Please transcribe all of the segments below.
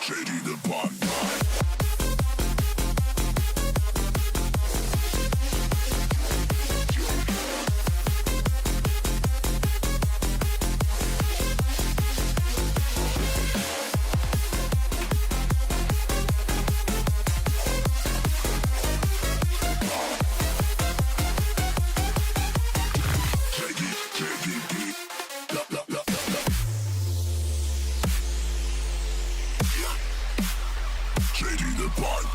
JD the Pod. JD the Pod.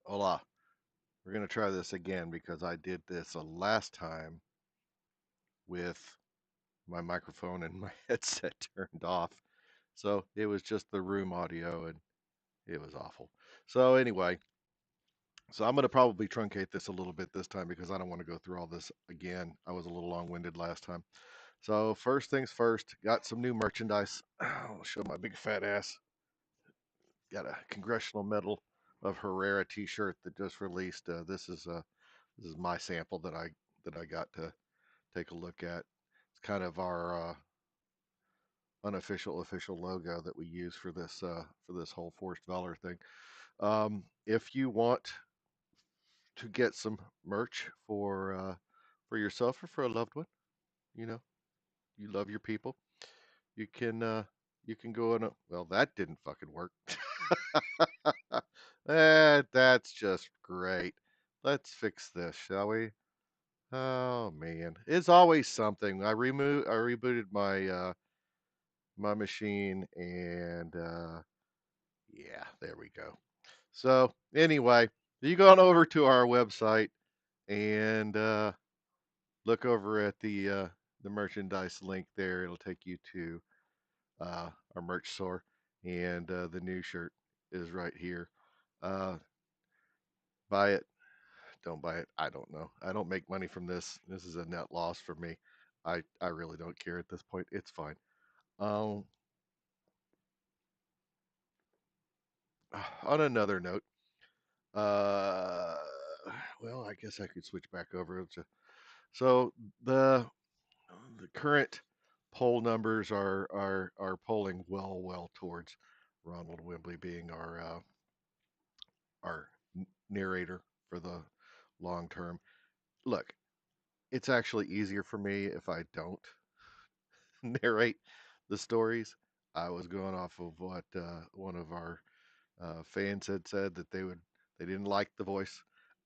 Hola. We're going to try this again because I did this last time with my microphone and my headset turned off. So it was just the room audio and it was awful. So anyway, so I'm going to probably truncate this a little bit this time because I don't want to go through all this again. I was a little long-winded last time. So first things first, got some new merchandise. I'll show my big fat ass. Got a Congressional Medal of Herrera T-shirt that just released. This is my sample that I got to take a look at. It's kind of our unofficial official logo that we use for this whole forced valor thing. If you want to get some merch for yourself or for a loved one, you know, you love your people, you can you can go on. Well, that didn't fucking work. That's just great. Let's fix this, shall we? Oh man, it's always something. I rebooted my machine and yeah, there we go. So anyway, you go on over to our website and look over at the merchandise link there. It'll take you to our merch store, and the new shirt is right here. Uh, buy it, don't buy it. I don't know. I don't make money from this. This is a net loss for me. I really don't care at this point. It's fine. Um, on another note, uh, well, I guess I could switch back over to. So the current poll numbers are polling well towards Ronald Wembley being our narrator for the long term. Look, it's actually easier for me if I don't narrate the stories. I was going off of what one of our fans had said that they didn't like the voice.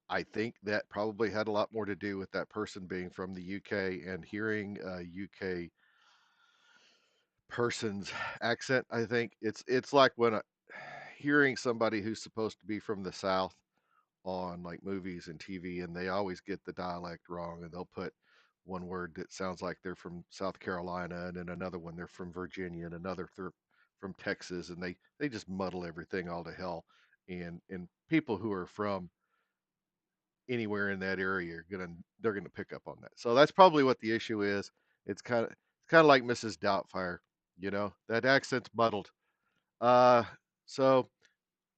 I think that probably had a lot more to do with that person being from the UK and hearing a UK person's accent. I think it's like when hearing somebody who's supposed to be from the South on like movies and TV, and they always get the dialect wrong, and they'll put one word that sounds like they're from South Carolina, and then another one they're from Virginia, and another from Texas, and they just muddle everything all to hell. And people who are from anywhere in that area are they're gonna pick up on that. So that's probably what the issue is. It's kind of like Mrs. Doubtfire, that accent's muddled. Uh, so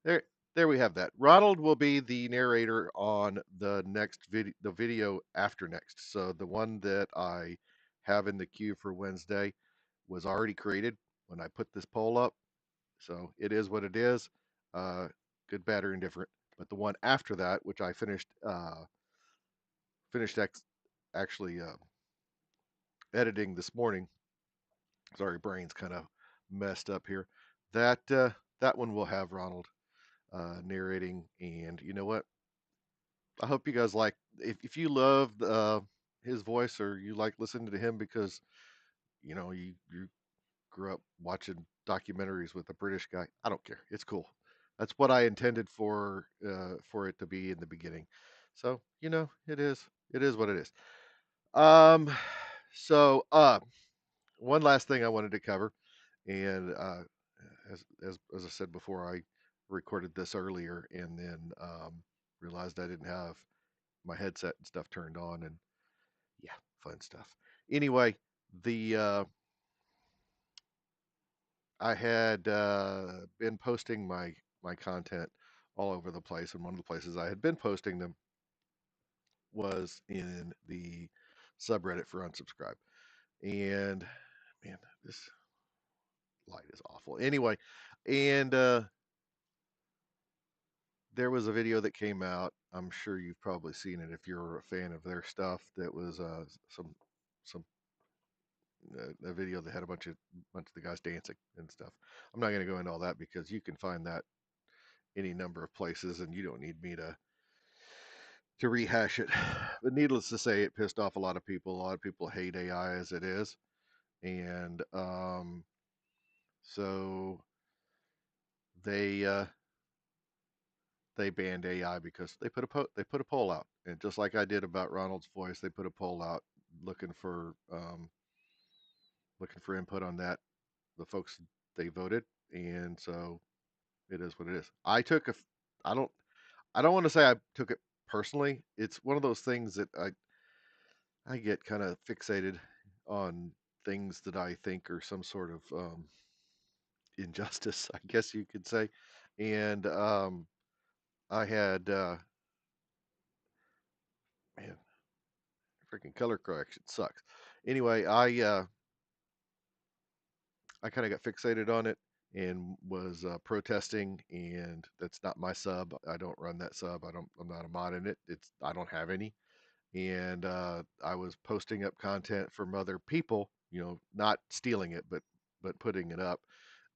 there there we have that. Ronald will be the narrator on the video after next. So the one that I have in the queue for Wednesday was already created when I put this poll up. So it is what it is. Uh, good, bad, or indifferent. But the one after that, which I finished actually editing this morning. Sorry, brain's kind of messed up here. That one will have Ronald narrating, and you know what? I hope you guys like. If you love his voice or you like listening to him because you grew up watching documentaries with a British guy, I don't care. It's cool. That's what I intended for it to be in the beginning. So it is what it is. Um, so one last thing I wanted to cover, and as I said before, I recorded this earlier and then realized I didn't have my headset and stuff turned on, and yeah, fun stuff. Anyway, the I had been posting my content all over the place, and one of the places I had been posting them was in the subreddit for unsubscribe. And man, this light is awful. Anyway, and there was a video that came out. I'm sure you've probably seen it if you're a fan of their stuff. That was some a video that had a bunch of the guys dancing and stuff. I'm not going to go into all that because you can find that any number of places, and you don't need me to rehash it. But needless to say, it pissed off a lot of people. A lot of people hate AI as it is, and so they uh, they banned AI because they put a poll out, and just like I did about Ronald's voice, they put a poll out looking for looking for input on that. The folks they voted, and so it is what it is. I don't I don't want to say I took it personally. It's one of those things that I get kind of fixated on things that I think are some sort of injustice, I guess you could say. And I had man, freaking color correction sucks. Anyway, I kind of got fixated on it and was protesting, and that's not my sub. I don't run that sub. I'm not a mod in it. I don't have any. And I was posting up content from other people, not stealing it, but putting it up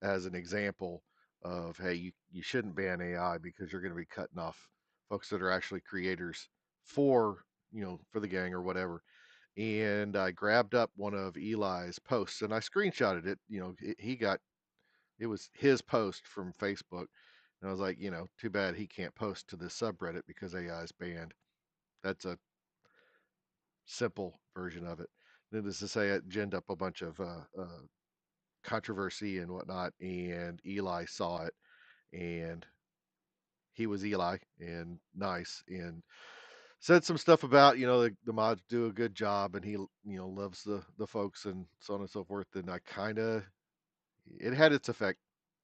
as an example of, hey, you shouldn't ban AI because you're going to be cutting off folks that are actually creators for for the gang or whatever. And I grabbed up one of Eli's posts and I screenshotted it. It was his post from Facebook. And I was like, too bad he can't post to this subreddit because AI is banned. That's a simple version of it. Needless to say, it ginned up a bunch of controversy and whatnot, and Eli saw it, and he was Eli and nice, and said some stuff about the mods do a good job, and he loves the folks and so on and so forth. And I kind of it had its effect.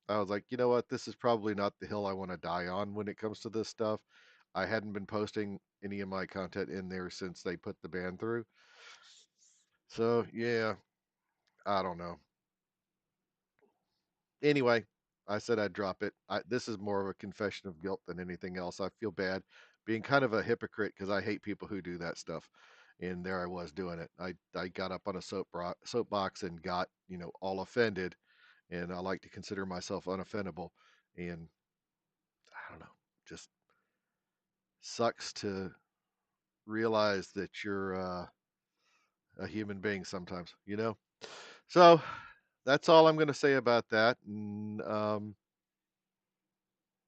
I was like, you know what, this is probably not the hill I want to die on when it comes to this stuff. I hadn't been posting any of my content in there since they put the ban through. So yeah, I don't know. Anyway, I said I'd drop it. This is more of a confession of guilt than anything else. I feel bad being kind of a hypocrite because I hate people who do that stuff. And there I was doing it. I got up on a soapbox and got, all offended. And I like to consider myself unoffendable. And I don't know, just sucks to realize that you're a human being sometimes. So that's all I'm going to say about that. And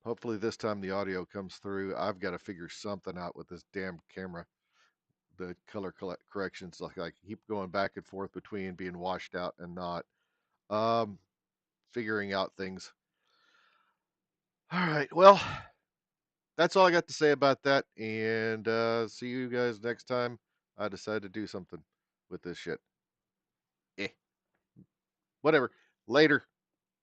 hopefully this time the audio comes through. I've got to figure something out with this damn camera. The color corrections, like I keep going back and forth between being washed out and not. Um, Figuring out things. All right. Well, that's all I got to say about that. And see you guys next time. I decide to do something with this shit. Eh, whatever. Later.